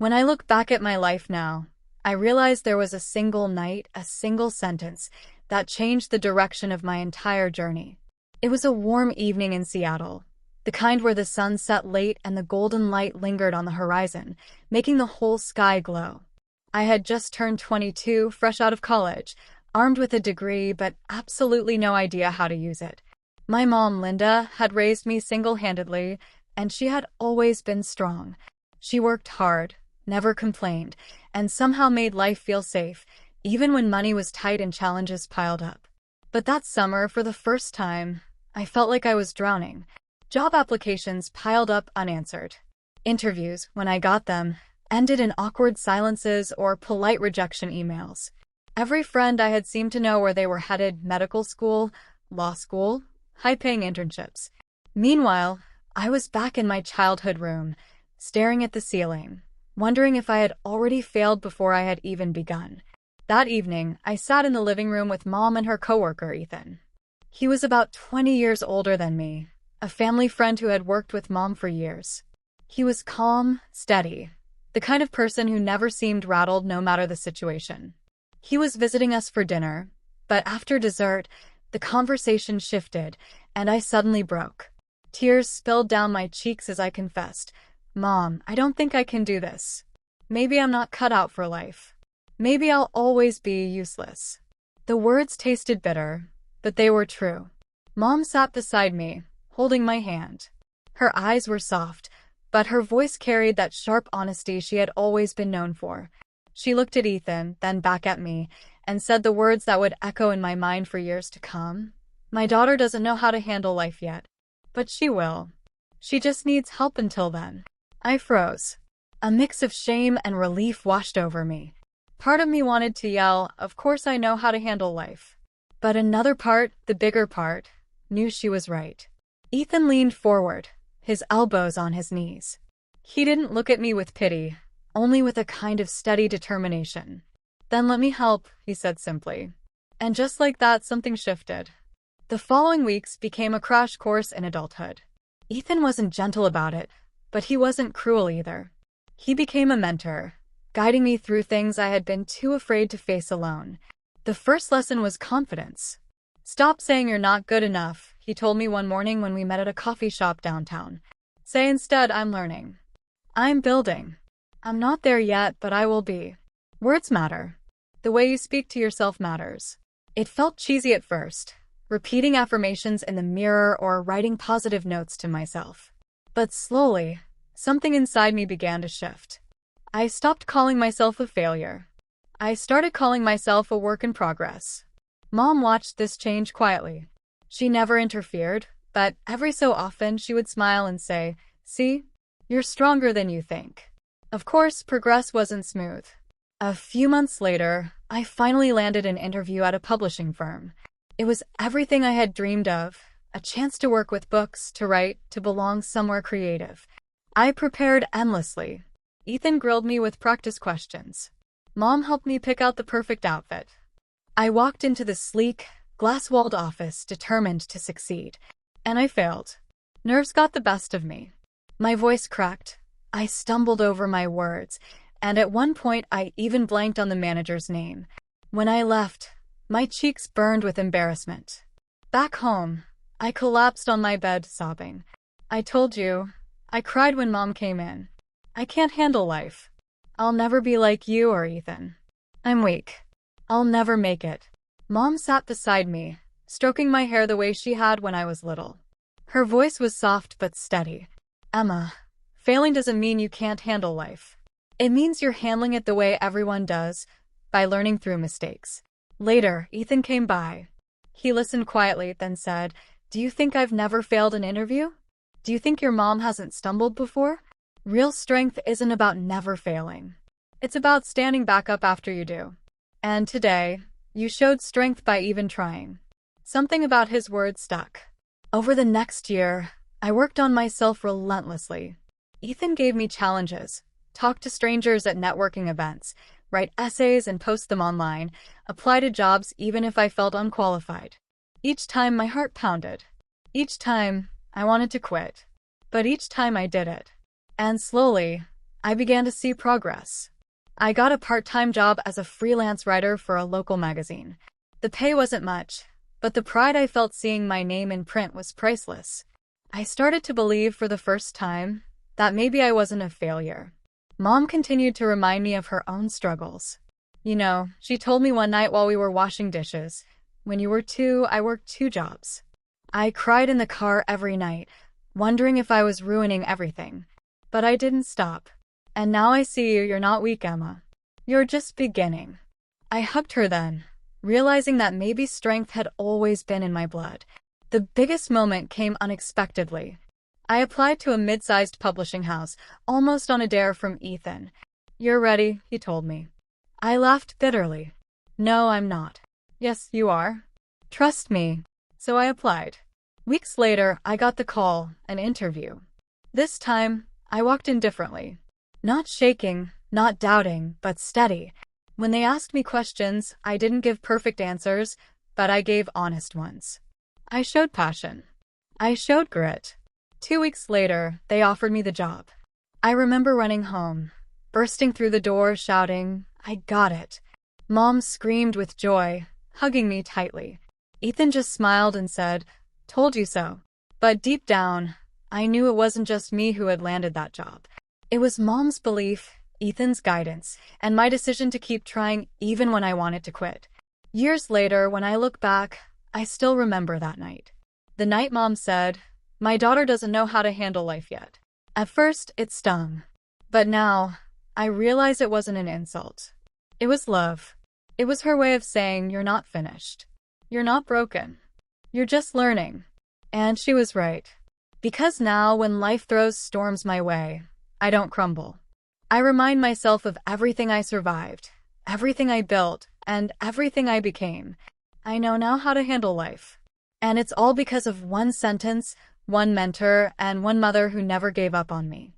When I look back at my life now, I realize there was a single night, a single sentence, that changed the direction of my entire journey. It was a warm evening in Seattle, the kind where the sun set late and the golden light lingered on the horizon, making the whole sky glow. I had just turned 22, fresh out of college, armed with a degree but absolutely no idea how to use it. My mom, Linda, had raised me single-handedly, and she had always been strong. She worked hard, never complained, and somehow made life feel safe, even when money was tight and challenges piled up. But that summer, for the first time, I felt like I was drowning. Job applications piled up unanswered. Interviews, when I got them, ended in awkward silences or polite rejection emails. Every friend I had seemed to know where they were headed: medical school, law school, high-paying internships. Meanwhile, I was back in my childhood room, staring at the ceiling, wondering if I had already failed before I had even begun. That evening, I sat in the living room with Mom and her coworker, Ethan. He was about 20 years older than me, a family friend who had worked with Mom for years. He was calm, steady, the kind of person who never seemed rattled no matter the situation. He was visiting us for dinner, but after dessert, the conversation shifted, and I suddenly broke. Tears spilled down my cheeks as I confessed, "Mom, I don't think I can do this. Maybe I'm not cut out for life. Maybe I'll always be useless." The words tasted bitter, but they were true. Mom sat beside me, holding my hand. Her eyes were soft, but her voice carried that sharp honesty she had always been known for. She looked at Ethan, then back at me, and said the words that would echo in my mind for years to come. "My daughter doesn't know how to handle life yet, but she will. She just needs help until then." I froze. A mix of shame and relief washed over me. Part of me wanted to yell, "Of course I know how to handle life." But another part, the bigger part, knew she was right. Ethan leaned forward, his elbows on his knees. He didn't look at me with pity, only with a kind of steady determination. "Then let me help," he said simply. And just like that, something shifted. The following weeks became a crash course in adulthood. Ethan wasn't gentle about it, but he wasn't cruel either. He became a mentor, guiding me through things I had been too afraid to face alone. The first lesson was confidence. "Stop saying you're not good enough," he told me one morning when we met at a coffee shop downtown. "Say instead, I'm learning. I'm building. I'm not there yet, but I will be." Words matter. The way you speak to yourself matters. It felt cheesy at first, repeating affirmations in the mirror or writing positive notes to myself. But slowly, something inside me began to shift. I stopped calling myself a failure. I started calling myself a work in progress. Mom watched this change quietly. She never interfered, but every so often she would smile and say, "See, you're stronger than you think." Of course, progress wasn't smooth. A few months later, I finally landed an interview at a publishing firm. It was everything I had dreamed of, a chance to work with books, to write, to belong somewhere creative. I prepared endlessly. Ethan grilled me with practice questions. Mom helped me pick out the perfect outfit. I walked into the sleek, glass-walled office determined to succeed. And I failed. Nerves got the best of me. My voice cracked. I stumbled over my words, and at one point I even blanked on the manager's name. When I left, my cheeks burned with embarrassment. Back home, I collapsed on my bed, sobbing. "I told you." I cried when Mom came in. "I can't handle life. I'll never be like you or Ethan. I'm weak. I'll never make it." Mom sat beside me, stroking my hair the way she had when I was little. Her voice was soft but steady. "Emma, failing doesn't mean you can't handle life. It means you're handling it the way everyone does, by learning through mistakes." Later, Ethan came by. He listened quietly, then said, "Do you think I've never failed an interview? Do you think your mom hasn't stumbled before? Real strength isn't about never failing. It's about standing back up after you do. And today, you showed strength by even trying." Something about his words stuck. Over the next year, I worked on myself relentlessly. Ethan gave me challenges: talk to strangers at networking events, write essays and post them online, apply to jobs even if I felt unqualified. Each time my heart pounded. Each time I wanted to quit. But each time I did it. And slowly, I began to see progress. I got a part-time job as a freelance writer for a local magazine. The pay wasn't much, but the pride I felt seeing my name in print was priceless. I started to believe for the first time that maybe I wasn't a failure. Mom continued to remind me of her own struggles. She told me one night while we were washing dishes, "When you were 2, I worked 2 jobs." I cried in the car every night, wondering if I was ruining everything. But I didn't stop. And now I see you're not weak, Emma. You're just beginning. I hugged her then, realizing that maybe strength had always been in my blood. The biggest moment came unexpectedly. I applied to a mid-sized publishing house, almost on a dare from Ethan. "You're ready," he told me. I laughed bitterly. "No, I'm not." "Yes, you are. Trust me." So I applied. Weeks later, I got the call, an interview. This time, I walked in differently. Not shaking, not doubting, but steady. When they asked me questions, I didn't give perfect answers, but I gave honest ones. I showed passion. I showed grit. 2 weeks later, they offered me the job. I remember running home, bursting through the door, shouting, "I got it." Mom screamed with joy, hugging me tightly. Ethan just smiled and said, "Told you so." But deep down, I knew it wasn't just me who had landed that job. It was Mom's belief, Ethan's guidance, and my decision to keep trying even when I wanted to quit. Years later, when I look back, I still remember that night. The night Mom said, "My daughter doesn't know how to handle life yet." At first, it stung. But now, I realize it wasn't an insult. It was love. It was her way of saying, "You're not finished. You're not broken. You're just learning." And she was right. Because now, when life throws storms my way, I don't crumble. I remind myself of everything I survived, everything I built, and everything I became. I know now how to handle life. And it's all because of one sentence, one mentor, and one mother who never gave up on me.